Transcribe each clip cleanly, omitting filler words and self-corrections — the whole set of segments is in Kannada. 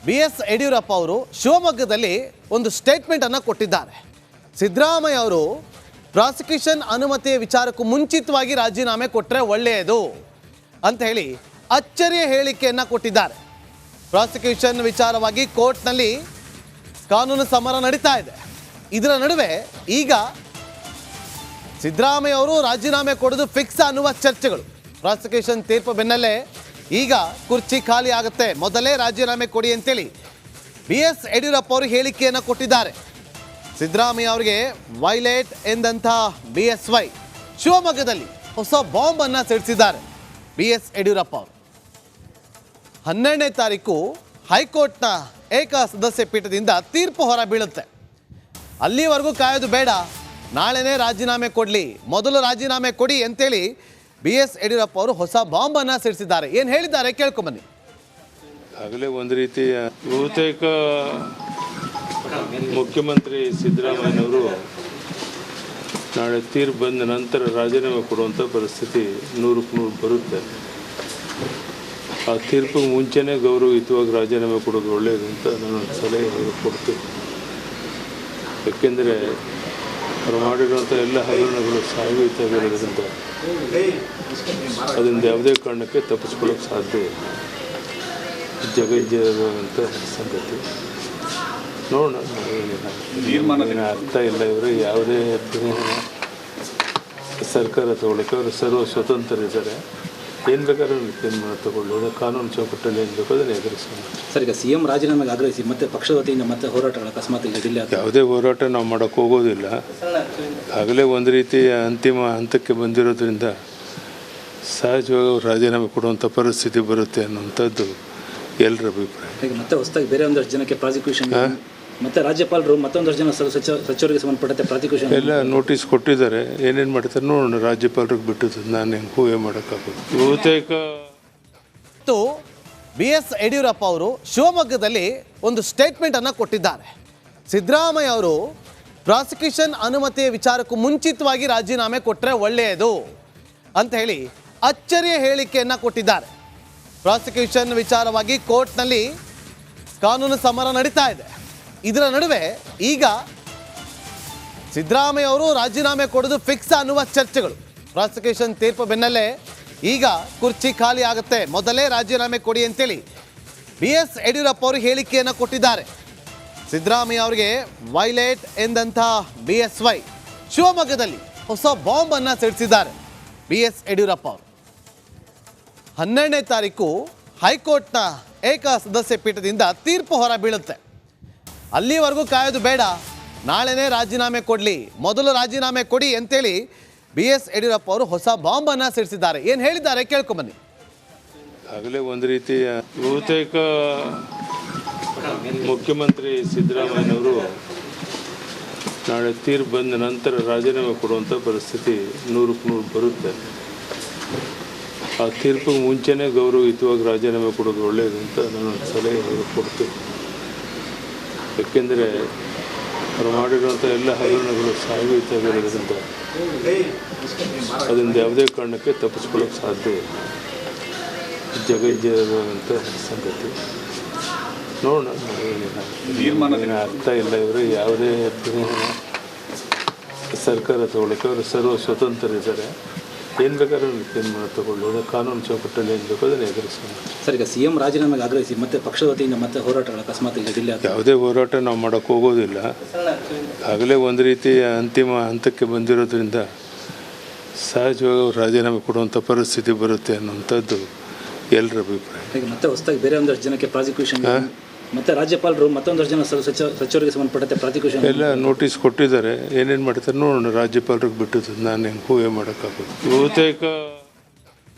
ಬಿ.ಎಸ್. ಯಡಿಯೂರಪ್ಪ ಅವರು ಶಿವಮೊಗ್ಗದಲ್ಲಿ ಒಂದು ಸ್ಟೇಟ್ಮೆಂಟನ್ನು ಕೊಟ್ಟಿದ್ದಾರೆ. ಸಿದ್ದರಾಮಯ್ಯ ಅವರು ಪ್ರಾಸಿಕ್ಯೂಷನ್ ಅನುಮತಿಯ ವಿಚಾರಕ್ಕೂ ಮುಂಚಿತವಾಗಿ ರಾಜೀನಾಮೆ ಕೊಟ್ಟರೆ ಒಳ್ಳೆಯದು ಅಂತ ಹೇಳಿ ಅಚ್ಚರಿಯ ಹೇಳಿಕೆಯನ್ನು ಕೊಟ್ಟಿದ್ದಾರೆ. ಪ್ರಾಸಿಕ್ಯೂಷನ್ ವಿಚಾರವಾಗಿ ಕೋರ್ಟ್ನಲ್ಲಿ ಕಾನೂನು ಸಮರ ನಡೀತಾ ಇದೆ. ಇದರ ನಡುವೆ ಈಗ ಸಿದ್ದರಾಮಯ್ಯ ಅವರು ರಾಜೀನಾಮೆ ಕೊಡೋದು ಫಿಕ್ಸ್ ಅನ್ನುವ ಚರ್ಚೆಗಳು. ಪ್ರಾಸಿಕ್ಯೂಷನ್ ತೀರ್ಪು ಬೆನ್ನಲ್ಲೇ ಈಗ ಕುರ್ಚಿ ಖಾಲಿ ಆಗುತ್ತೆ, ಮೊದಲೇ ರಾಜೀನಾಮೆ ಕೊಡಿ ಅಂತೇಳಿ ಬಿ.ಎಸ್. ಯಡಿಯೂರಪ್ಪ ಅವರು ಹೇಳಿಕೆಯನ್ನು ಕೊಟ್ಟಿದ್ದಾರೆ. ಸಿದ್ದರಾಮಯ್ಯ ಅವರಿಗೆ ವೈಲೇಟ್ ಎಂದಂಥ BSY ಶಿವಮೊಗ್ಗದಲ್ಲಿ ಹೊಸ ಬಾಂಬನ್ನು ಸಿಡಿಸಿದ್ದಾರೆ ಬಿ.ಎಸ್. ಯಡಿಯೂರಪ್ಪ ಅವರು. 12ನೇ ತಾರೀಕು ಹೈಕೋರ್ಟ್ನ ಏಕ ಸದಸ್ಯ ಪೀಠದಿಂದ ತೀರ್ಪು ಹೊರ ಬೀಳುತ್ತೆ. ಅಲ್ಲಿವರೆಗೂ ಕಾಯೋದು ಬೇಡ, ನಾಳೆನೇ ರಾಜೀನಾಮೆ ಕೊಡಲಿ, ಮೊದಲು ರಾಜೀನಾಮೆ ಕೊಡಿ ಅಂತೇಳಿ ಬಿ.ಎಸ್. ಯಡಿಯೂರಪ್ಪ ಅವರು ಹೊಸ ಬಾಂಬನ್ನು ಸಿಡಿಸಿದ್ದಾರೆ. ಏನು ಹೇಳಿದ್ದಾರೆ ಕೇಳ್ಕೊಂಬನ್ನಿ. ಆಗಲೇ ಒಂದು ರೀತಿಯ ಬಹುತೇಕ ಮುಖ್ಯಮಂತ್ರಿ ಸಿದ್ದರಾಮಯ್ಯನವರು ನಾಳೆ ತೀರ್ಪು ಬಂದ ನಂತರ ರಾಜೀನಾಮೆ ಕೊಡುವಂಥ ಪರಿಸ್ಥಿತಿ 100ಕ್ಕೆ 100 ಬರುತ್ತೆ. ಆ ತೀರ್ಪಿಗೆ ಮುಂಚೆನೇ ಗೌರವಯುತವಾಗಿ ರಾಜೀನಾಮೆ ಕೊಡೋದು ಒಳ್ಳೆಯದು ಅಂತ ನಾನು ಸಲಹೆ ಕೊಡ್ತೀನಿ. ಯಾಕೆಂದರೆ ಅವರು ಮಾಡಿರುವಂಥ ಎಲ್ಲ ಹಗರಣಗಳು ಸಾಯುವಿತಾಗಿರೋದ್ರಿಂದ ಅದರಿಂದ ಯಾವುದೇ ಕಾರಣಕ್ಕೆ ತಪ್ಪಿಸ್ಕೊಳ್ಳೋಕ್ಕೆ ಸಾಧ್ಯ ಇಲ್ಲ. ಜಗಜ್ಜೀವಂತ ಸಂಗತಿ. ನೋಡೋಣ, ಏನು ಅರ್ಥ ಇಲ್ಲ. ಇವರು ಯಾವುದೇ ಸರ್ಕಾರ ತಗೊಳ್ಳೋಕ್ಕೆ ಅವರು ಸರ್ವ ಸ್ವತಂತ್ರರಿದ್ದಾರೆ. ಏನು ಬೇಕಾದ್ರೂ ತೀರ್ಮಾನ ತಗೊಳ್ಳೋದು, ಕಾನೂನು ಚೌಕಟ್ಟಲ್ಲಿ ಏನು ಬೇಕೋ ಅದನ್ನು ಎದುರಿಸೋಣ. ಸರ್, ಈಗ CM ರಾಜೀನಾಮೆಗೆ ಆಗ್ರಹಿಸಿ ಮತ್ತೆ ಪಕ್ಷದ ವತಿಯಿಂದ ಮತ್ತೆ ಹೋರಾಟಗಳು ಅಕಸ್ಮಾತ್ ಜಿಲ್ಲೆ ಯಾವುದೇ ಹೋರಾಟ ನಾವು ಮಾಡೋಕ್ಕೆ ಹೋಗೋದಿಲ್ಲ. ಆಗಲೇ ಒಂದು ರೀತಿಯ ಅಂತಿಮ ಹಂತಕ್ಕೆ ಬಂದಿರೋದ್ರಿಂದ ಸಹಜವಾಗಿ ಅವ್ರು ರಾಜೀನಾಮೆ ಕೊಡುವಂಥ ಪರಿಸ್ಥಿತಿ ಬರುತ್ತೆ ಅನ್ನುವಂಥದ್ದು ಎಲ್ಲರ ಅಭಿಪ್ರಾಯ. ಈಗ ಮತ್ತೆ ಹೊಸದಾಗಿ ಬೇರೆ ಒಂದಷ್ಟು ಜನಕ್ಕೆ ಪ್ರಾಸಿಕ್ಯೂಷನ್ ಮತ್ತೆ ರಾಜ್ಯಪಾಲರು ಮತ್ತೊಂದಷ್ಟು ಜನ ಸಚಿವರಿಗೆ ಸಂಬಂಧಪಟ್ಟಂತೆ ಪ್ರಾಸಿಕ್ಯೂಷನ್ ಎಲ್ಲ ನೋಟಿಸ್ ಕೊಟ್ಟಿದ್ದಾರೆ. ಏನೇನು ಮಾಡ್ತಾರೆ ನೋಡೋಣ. ರಾಜ್ಯಪಾಲರಿಗೆ ಬಿಟ್ಟು ನಾನು ಹೆಂಗೆ ಊಹೆ ಮಾಡೋಕ್ಕಾಗೋದು. ಬಹುತೇಕ ಬಿ.ಎಸ್. ಯಡಿಯೂರಪ್ಪ ಅವರು ಶಿವಮೊಗ್ಗದಲ್ಲಿ ಒಂದು ಸ್ಟೇಟ್ಮೆಂಟನ್ನು ಕೊಟ್ಟಿದ್ದಾರೆ. ಸಿದ್ದರಾಮಯ್ಯ ಅವರು ಪ್ರಾಸಿಕ್ಯೂಷನ್ ಅನುಮತಿಯ ವಿಚಾರಕ್ಕೂ ಮುಂಚಿತವಾಗಿ ರಾಜೀನಾಮೆ ಕೊಟ್ಟರೆ ಒಳ್ಳೆಯದು ಅಂತ ಹೇಳಿ ಅಚ್ಚರಿಯ ಹೇಳಿಕೆಯನ್ನು ಕೊಟ್ಟಿದ್ದಾರೆ. ಪ್ರಾಸಿಕ್ಯೂಷನ್ ವಿಚಾರವಾಗಿ ಕೋರ್ಟ್ನಲ್ಲಿ ಕಾನೂನು ಸಮರ ನಡೀತಾ ಇದೆ. ಇದರ ನಡುವೆ ಈಗ ಸಿದ್ದರಾಮಯ್ಯ ಅವರು ರಾಜೀನಾಮೆ ಕೊಡೋದು ಫಿಕ್ಸ್ ಅನ್ನುವ ಚರ್ಚೆಗಳು. ಪ್ರಾಸಿಕ್ಯೂಷನ್ ತೀರ್ಪು ಬೆನ್ನಲ್ಲೇ ಈಗ ಕುರ್ಚಿ ಖಾಲಿ ಆಗುತ್ತೆ, ಮೊದಲೇ ರಾಜೀನಾಮೆ ಕೊಡಿ ಅಂತೇಳಿ ಬಿ.ಎಸ್. ಯಡಿಯೂರಪ್ಪ ಅವರು ಹೇಳಿಕೆಯನ್ನು ಕೊಟ್ಟಿದ್ದಾರೆ. ಸಿದ್ದರಾಮಯ್ಯ ಅವರಿಗೆ ವೈಲೇಟ್ ಎಂದಂಥ BSY ಶಿವಮೊಗ್ಗದಲ್ಲಿ ಹೊಸ ಬಾಂಬನ್ನು ಸಿಡಿಸಿದ್ದಾರೆ ಬಿ.ಎಸ್. ಯಡಿಯೂರಪ್ಪ ಅವರು. 12ನೇ ತಾರೀಕು ಹೈಕೋರ್ಟ್ನ ಏಕ ಸದಸ್ಯ ಪೀಠದಿಂದ ತೀರ್ಪು ಹೊರ ಬೀಳುತ್ತೆ. ಅಲ್ಲಿವರೆಗೂ ಕಾಯೋದು ಬೇಡ, ನಾಳೆನೇ ರಾಜೀನಾಮೆ ಕೊಡಲಿ, ಮೊದಲು ರಾಜೀನಾಮೆ ಕೊಡಿ ಅಂತೇಳಿ ಬಿ.ಎಸ್. ಯಡಿಯೂರಪ್ಪ ಅವರು ಹೊಸ ಬಾಂಬನ್ನು ಸಿಡಿಸಿದ್ದಾರೆ. ಏನು ಹೇಳಿದ್ದಾರೆ ಕೇಳ್ಕೊಂಬನ್ನಿ. ಆಗಲೇ ಒಂದು ರೀತಿಯ ಬಹುತೇಕ ಮುಖ್ಯಮಂತ್ರಿ ಸಿದ್ದರಾಮಯ್ಯನವರು ನಾಳೆ ತೀರ್ಪು ಬಂದ ನಂತರ ರಾಜೀನಾಮೆ ಕೊಡುವಂಥ ಪರಿಸ್ಥಿತಿ 100ಕ್ಕೆ 100 ಬರುತ್ತೆ. ಆ ತೀರ್ಪಿಗೆ ಮುಂಚೆನೇ ಗೌರವಯುತವಾಗಿ ರಾಜೀನಾಮೆ ಕೊಡೋದು ಒಳ್ಳೆಯದು ಅಂತ ನಾನು ಸಲಹೆ ಕೊಡ್ತೀನಿ. ಯಾಕೆಂದರೆ ಅವರು ಮಾಡಿರುವಂಥ ಎಲ್ಲ ಹಗರಣಗಳು ಸಾಯುವಿತಾಗಿರೋದ್ರಿಂದ ಅದರಿಂದ ಯಾವುದೇ ಕಾರಣಕ್ಕೆ ತಪ್ಪಿಸ್ಕೊಳ್ಳೋಕ್ಕೆ ಸಾಧ್ಯ ಇಲ್ಲ. ಜಗಜ್ಜೀವಂತ ಸಂಗತಿ. ನೋಡೋಣ, ಏನು ಅರ್ಥ ಇಲ್ಲ. ಇವರು ಯಾವುದೇ ಸರ್ಕಾರ ತಗೊಳ್ಳೋಕ್ಕೆ ಅವರು ಸರ್ವ ಸ್ವತಂತ್ರರಿದ್ದಾರೆ. ಏನು ಬೇಕಾದ್ರೂ ತೀರ್ಮಾನ ತಗೊಳ್ಳೋದು, ಕಾನೂನು ಚೌಕಟ್ಟಲ್ಲಿ ಏನು ಬೇಕೋ ಅದನ್ನು ಎದುರಿಸೋಣ. ಸರ್, ಈಗ CM ರಾಜೀನಾಮೆಗೆ ಆಗ್ರಹಿಸಿ ಮತ್ತೆ ಪಕ್ಷದ ವತಿಯಿಂದ ಮತ್ತೆ ಹೋರಾಟಗಳು ಅಕಸ್ಮಾತ್ ಜಿಲ್ಲೆ ಯಾವುದೇ ಹೋರಾಟ ನಾವು ಮಾಡೋಕ್ಕೆ ಹೋಗೋದಿಲ್ಲ. ಆಗಲೇ ಒಂದು ರೀತಿಯ ಅಂತಿಮ ಹಂತಕ್ಕೆ ಬಂದಿರೋದ್ರಿಂದ ಸಹಜವಾಗಿ ಅವ್ರು ರಾಜೀನಾಮೆ ಕೊಡುವಂಥ ಪರಿಸ್ಥಿತಿ ಬರುತ್ತೆ ಅನ್ನುವಂಥದ್ದು ಎಲ್ಲರ ಅಭಿಪ್ರಾಯ. ಈಗ ಮತ್ತೆ ಹೊಸದಾಗಿ ಬೇರೆ ಒಂದಷ್ಟು ಜನಕ್ಕೆ ಪ್ರಾಸಿಕ್ಯೂಷನ್ ಮತ್ತೆ ರಾಜ್ಯಪಾಲರು ಮತ್ತೊಂದಷ್ಟು ಜನ ಸಚಿವರಿಗೆ ಸಂಬಂಧಪಟ್ಟಂತೆ ಪ್ರಾಸಿಕ್ಯೂಷನ್ ಎಲ್ಲ ನೋಟಿಸ್ ಕೊಟ್ಟಿದ್ದಾರೆ. ಏನೇನು ಮಾಡ್ತಾರೆ ನೋಡೋಣ. ರಾಜ್ಯಪಾಲರಿಗೆ ಬಿಟ್ಟು ನಾನು ಹೆಂಗೆ ಊಹೆ ಮಾಡೋಕ್ಕಾಗೋದು. ಬಹುತೇಕ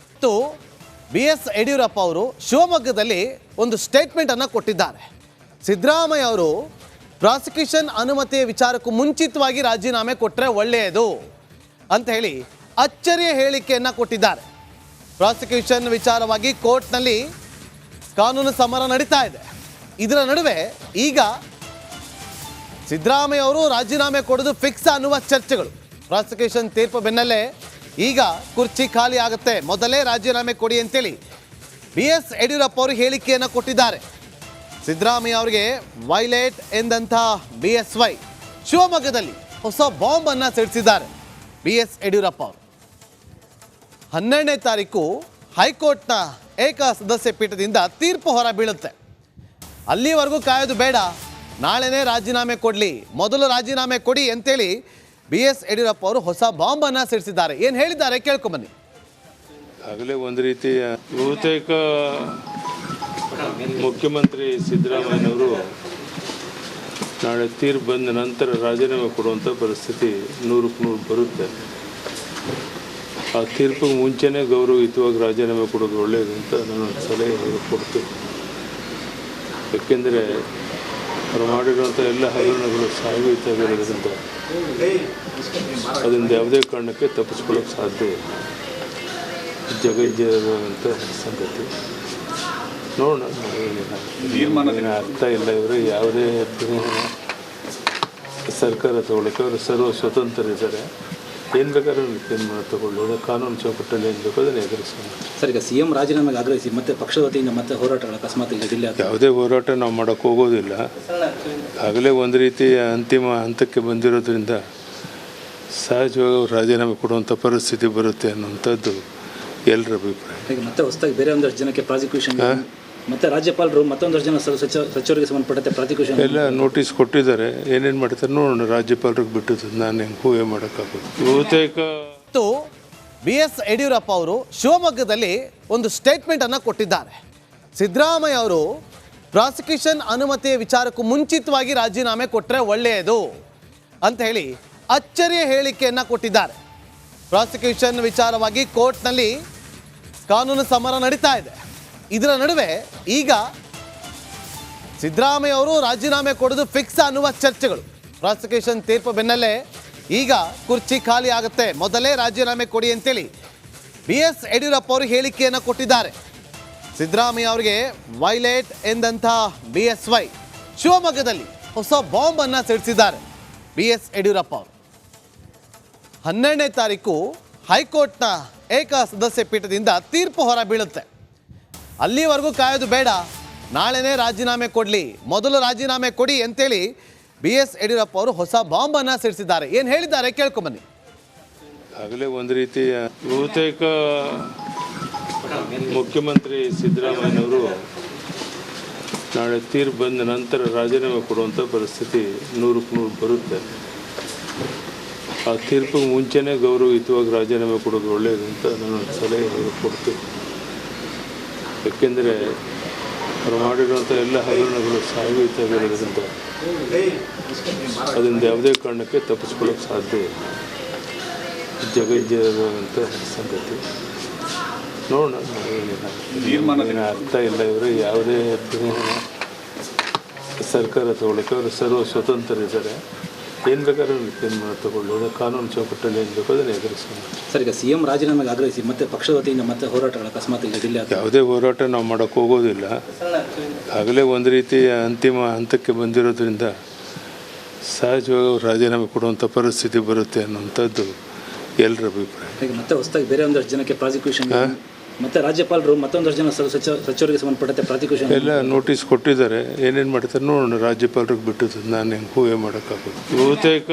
ಬಿ.ಎಸ್. ಯಡಿಯೂರಪ್ಪ ಅವರು ಶಿವಮೊಗ್ಗದಲ್ಲಿ ಒಂದು ಸ್ಟೇಟ್ಮೆಂಟನ್ನು ಕೊಟ್ಟಿದ್ದಾರೆ. ಸಿದ್ದರಾಮಯ್ಯ ಅವರು ಪ್ರಾಸಿಕ್ಯೂಷನ್ ಅನುಮತಿಯ ವಿಚಾರಕ್ಕೂ ಮುಂಚಿತವಾಗಿ ರಾಜೀನಾಮೆ ಕೊಟ್ಟರೆ ಒಳ್ಳೆಯದು ಅಂತ ಹೇಳಿ ಅಚ್ಚರಿಯ ಹೇಳಿಕೆಯನ್ನು ಕೊಟ್ಟಿದ್ದಾರೆ. ಪ್ರಾಸಿಕ್ಯೂಷನ್ ವಿಚಾರವಾಗಿ ಕೋರ್ಟ್ನಲ್ಲಿ ಕಾನೂನು ಸಮರ ನಡೀತಾ ಇದೆ. ಇದರ ನಡುವೆ ಈಗ ಸಿದ್ದರಾಮಯ್ಯ ಅವರು ರಾಜೀನಾಮೆ ಕೊಡೋದು ಫಿಕ್ಸ್ ಅನ್ನುವ ಚರ್ಚೆಗಳು. ಪ್ರಾಸಿಕ್ಯೂಷನ್ ತೀರ್ಪು ಬೆನ್ನಲ್ಲೇ ಈಗ ಕುರ್ಚಿ ಖಾಲಿ ಆಗುತ್ತೆ, ಮೊದಲೇ ರಾಜೀನಾಮೆ ಕೊಡಿ ಅಂತೇಳಿ ಬಿ.ಎಸ್. ಯಡಿಯೂರಪ್ಪ ಅವರು ಹೇಳಿಕೆಯನ್ನು ಕೊಟ್ಟಿದ್ದಾರೆ. ಸಿದ್ದರಾಮಯ್ಯ ಅವರಿಗೆ ವೈಲೇಟ್ ಎಂದಂಥ BSY ಶಿವಮೊಗ್ಗದಲ್ಲಿ ಹೊಸ ಬಾಂಬ್ ಅನ್ನ ಸಿಡಿಸಿದ್ದಾರೆ BS ಯಡಿಯೂರಪ್ಪ ಅವರು. 12ನೇ ತಾರೀಕು ಹೈಕೋರ್ಟ್ನ ಏಕ ಸದಸ್ಯ ಪೀಠದಿಂದ ತೀರ್ಪು ಹೊರ ಬೀಳುತ್ತೆ. ಅಲ್ಲಿವರೆಗೂ ಕಾಯೋದು ಬೇಡ, ನಾಳೆನೇ ರಾಜೀನಾಮೆ ಕೊಡಲಿ, ಮೊದಲು ರಾಜೀನಾಮೆ ಕೊಡಿ ಅಂತೇಳಿ BS ಯಡಿಯೂರಪ್ಪ ಅವರು ಹೊಸ ಬಾಂಬ್ ಅನ್ನ ಸಿಡಿಸಿದ್ದಾರೆ. ಏನು ಹೇಳಿದ್ದಾರೆ ಕೇಳ್ಕೊಂಬನ್ನಿ. ಆಗಲೇ ಒಂದು ರೀತಿಯ ಬಹುತೇಕ ಮುಖ್ಯಮಂತ್ರಿ ಸಿದ್ದರಾಮಯ್ಯನವರು ನಾಳೆ ತೀರ್ಪು ಬಂದ ನಂತರ ರಾಜೀನಾಮೆ ಕೊಡುವಂಥ ಪರಿಸ್ಥಿತಿ 100% ಬರುತ್ತೆ. ಆ ತೀರ್ಪಿಗೆ ಮುಂಚೆನೇ ಗೌರವಯುತವಾಗಿ ರಾಜೀನಾಮೆ ಕೊಡೋದು ಒಳ್ಳೆಯದು ಅಂತ ನಾನು ಸಲಹೆ ಕೊಡ್ತೀನಿ. ಏಕೆಂದರೆ ಅವರು ಮಾಡಿರುವಂಥ ಎಲ್ಲ ಹಗರಣಗಳು ಸಾಗುತ್ತಾಗಿರೋದ್ರಿಂದ ಅದರಿಂದ ಯಾವುದೇ ಕಾರಣಕ್ಕೆ ತಪ್ಪಿಸ್ಕೊಳ್ಳೋಕೆ ಸಾಧ್ಯ ಇಲ್ಲ. ಜಗಜ್ಜೀವಂತ ಸಂಗತಿ ನೋಡೋಣ. ಏನೇನು ಅರ್ಥ ಇಲ್ಲ, ಇವರು ಯಾವುದೇ ಸರ್ಕಾರ ತಗೊಳ್ಳೋಕೆ ಅವರು ಸರ್ವ ಸ್ವತಂತ್ರರಿದ್ದಾರೆ. ಏನು ಬೇಕಾದ್ರೂ ತೀರ್ಮಾನ ತಗೊಳ್ಳೋದು, ಕಾನೂನು ಚೌಕಟ್ಟಲ್ಲಿ ಏನು ಬೇಕೋ ಅದನ್ನು ಎದುರಿಸೋಣ. ಸರ್, ಈಗ CM ರಾಜೀನಾಮೆಗೆ ಆಗ್ರಹಿಸಿ ಮತ್ತೆ ಪಕ್ಷದ ವತಿಯಿಂದ ಮತ್ತೆ ಹೋರಾಟಗಳು ಅಕಸ್ಮಾತ್ ಈಗ ಜಿಲ್ಲೆ ಯಾವುದೇ ಹೋರಾಟ ನಾವು ಮಾಡೋಕ್ಕೆ ಹೋಗೋದಿಲ್ಲ. ಆಗಲೇ ಒಂದು ರೀತಿಯ ಅಂತಿಮ ಹಂತಕ್ಕೆ ಬಂದಿರೋದ್ರಿಂದ ಸಹಜವಾಗಿ ಅವ್ರು ರಾಜೀನಾಮೆ ಕೊಡುವಂಥ ಪರಿಸ್ಥಿತಿ ಬರುತ್ತೆ ಅನ್ನುವಂಥದ್ದು ಎಲ್ಲರ ಅಭಿಪ್ರಾಯ. ಈಗ ಮತ್ತೆ ಹೊಸದಾಗಿ ಬೇರೆ ಒಂದಷ್ಟು ಜನಕ್ಕೆ ಪ್ರಾಸಿಕ್ಯೂಷನ್, ಮತ್ತೆ ರಾಜ್ಯಪಾಲರು ಮತ್ತೊಂದಷ್ಟು ಜನ ಸಚಿವರಿಗೆ ಸಂಬಂಧಪಟ್ಟಂತೆ ಪ್ರಾಸಿಕ್ಯೂಷನ್ ಎಲ್ಲ ನೋಟಿಸ್ ಕೊಟ್ಟಿದ್ದಾರೆ. ಏನೇನು ಮಾಡ್ತಾರೆ ನೋಡೋಣ. ರಾಜ್ಯಪಾಲರಿಗೆ ಬಿಟ್ಟು ನಾನು ಹೆಂಗೆ ಊಹೆ ಮಾಡೋಕ್ಕಾಗೋದು. ಬಹುತೇಕ BS ಯಡಿಯೂರಪ್ಪ ಅವರು ಶಿವಮೊಗ್ಗದಲ್ಲಿ ಒಂದು ಸ್ಟೇಟ್ಮೆಂಟ್ ಅನ್ನು ಕೊಟ್ಟಿದ್ದಾರೆ. ಸಿದ್ದರಾಮಯ್ಯ ಅವರು ಪ್ರಾಸಿಕ್ಯೂಷನ್ ಅನುಮತಿಯ ವಿಚಾರಕ್ಕೂ ಮುಂಚಿತವಾಗಿ ರಾಜೀನಾಮೆ ಕೊಟ್ಟರೆ ಒಳ್ಳೆಯದು ಅಂತ ಹೇಳಿ ಅಚ್ಚರಿಯ ಹೇಳಿಕೆಯನ್ನು ಕೊಟ್ಟಿದ್ದಾರೆ. ಪ್ರಾಸಿಕ್ಯೂಷನ್ ವಿಚಾರವಾಗಿ ಕೋರ್ಟ್ನಲ್ಲಿ ಕಾನೂನು ಸಮರ ನಡೀತಾ ಇದೆ. ಇದರ ನಡುವೆ ಈಗ ಸಿದ್ದರಾಮಯ್ಯ ಅವರು ರಾಜೀನಾಮೆ ಕೊಡೋದು ಫಿಕ್ಸ್ ಅನ್ನುವ ಚರ್ಚೆಗಳು. ಪ್ರಾಸಿಕ್ಯೂಷನ್ ತೀರ್ಪು ಬೆನ್ನಲ್ಲೇ ಈಗ ಕುರ್ಚಿ ಖಾಲಿ ಆಗುತ್ತೆ, ಮೊದಲೇ ರಾಜೀನಾಮೆ ಕೊಡಿ ಅಂತೇಳಿ BS ಯಡಿಯೂರಪ್ಪ ಅವರು ಹೇಳಿಕೆಯನ್ನು ಕೊಟ್ಟಿದ್ದಾರೆ. ಸಿದ್ದರಾಮಯ್ಯ ಅವರಿಗೆ ವೈಲೇಟ್ ಎಂದಂಥ BSY ಶಿವಮೊಗ್ಗದಲ್ಲಿ ಹೊಸ ಬಾಂಬ್ ಅನ್ನ ಸಿಡಿಸಿದ್ದಾರೆ BS ಯಡಿಯೂರಪ್ಪ ಅವರು. 12ನೇ ತಾರೀಕು ಹೈಕೋರ್ಟ್ನ ಏಕ ಸದಸ್ಯ ಪೀಠದಿಂದ ತೀರ್ಪು ಹೊರ ಬೀಳುತ್ತೆ. ಅಲ್ಲಿವರೆಗೂ ಕಾಯೋದು ಬೇಡ, ನಾಳೆನೇ ರಾಜೀನಾಮೆ ಕೊಡಲಿ, ಮೊದಲು ರಾಜೀನಾಮೆ ಕೊಡಿ ಅಂತೇಳಿ BS ಯಡಿಯೂರಪ್ಪ ಅವರು ಹೊಸ ಬಾಂಬ್ ಅನ್ನ ಸಿಡಿಸಿದ್ದಾರೆ. ಏನು ಹೇಳಿದ್ದಾರೆ ಕೇಳ್ಕೊಂಬನ್ನಿ. ಆಗಲೇ ಒಂದು ರೀತಿಯ ಬಹುತೇಕ ಮುಖ್ಯಮಂತ್ರಿ ಸಿದ್ದರಾಮಯ್ಯನವರು ನಾಳೆ ತೀರ್ಪು ಬಂದ ನಂತರ ರಾಜೀನಾಮೆ ಕೊಡುವಂಥ ಪರಿಸ್ಥಿತಿ 100% ಬರುತ್ತೆ. ಆ ತೀರ್ಪಿಗೆ ಮುಂಚೆನೇ ಗೌರವಯುತವಾಗಿ ರಾಜೀನಾಮೆ ಕೊಡೋದು ಒಳ್ಳೆಯದು ಅಂತ ನಾನು ಸಲಹೆ ಕೊಡ್ತೀನಿ. ಏಕೆಂದರೆ ಅವರು ಮಾಡಿರುವಂಥ ಎಲ್ಲ ಹಗರಣಗಳು ಸಾಗುತ್ತಾಗಿರೋದ್ರಿಂದ ಅದರಿಂದ ಯಾವುದೇ ಕಾರಣಕ್ಕೆ ತಪ್ಪಿಸ್ಕೊಳ್ಳೋಕೆ ಸಾಧ್ಯ ಇಲ್ಲ. ಜಗಜ್ಜೀವಂತ ಸಂಗತಿ ನೋಡೋಣ. ಏನೇನು ಅರ್ಥ ಇಲ್ಲ, ಇವರು ಯಾವುದೇ ಸರ್ಕಾರ ತಗೊಳ್ಳೋಕೆ ಅವರು ಸರ್ವ ಸ್ವತಂತ್ರರಿದ್ದಾರೆ. ಏನು ಬೇಕಾದ್ರೂ ತೀರ್ಮಾನ ತಗೊಳ್ಳೋದು, ಕಾನೂನು ಚೌಕಟ್ಟಲ್ಲಿ ಏನು ಬೇಕೋ ಅದನ್ನು ಎದುರಿಸೋಣ. ಸರ್, ಈಗ CM ರಾಜೀನಾಮೆಗೆ ಆಗ್ರಹಿಸಿ ಮತ್ತೆ ಪಕ್ಷದ ವತಿಯಿಂದ ಮತ್ತೆ ಹೋರಾಟಗಳು ಅಕಸ್ಮಾತ್ ಈಗ ಜಿಲ್ಲೆ ಯಾವುದೇ ಹೋರಾಟ ನಾವು ಮಾಡೋಕ್ಕೆ ಹೋಗೋದಿಲ್ಲ. ಆಗಲೇ ಒಂದು ರೀತಿಯ ಅಂತಿಮ ಹಂತಕ್ಕೆ ಬಂದಿರೋದ್ರಿಂದ ಸಹಜವಾಗಿ ಅವ್ರು ರಾಜೀನಾಮೆ ಕೊಡುವಂಥ ಪರಿಸ್ಥಿತಿ ಬರುತ್ತೆ ಅನ್ನುವಂಥದ್ದು ಎಲ್ಲರ ಅಭಿಪ್ರಾಯ. ಈಗ ಮತ್ತೆ ಹೊಸದಾಗಿ ಬೇರೆ ಒಂದಷ್ಟು ಜನಕ್ಕೆ ಪ್ರಾಸಿಕ್ಯೂಷನ್, ಮತ್ತೆ ರಾಜ್ಯಪಾಲರು ಮತ್ತೊಂದಷ್ಟು ಜನ ಸಚಿವರಿಗೆ ಸಂಬಂಧಪಟ್ಟಂತೆ ಪ್ರಾಸಿಕ್ಯೂಷನ್ ಎಲ್ಲ ನೋಟಿಸ್ ಕೊಟ್ಟಿದ್ದಾರೆ. ಏನೇನು ಮಾಡ್ತಾರೆ ನೋಡೋಣ. ರಾಜ್ಯಪಾಲರಿಗೆ ಬಿಟ್ಟು ನಾನು ಹೆಂಗೆ ಊಹೆ ಮಾಡೋಕ್ಕಾಗೋದು. ಬಹುತೇಕ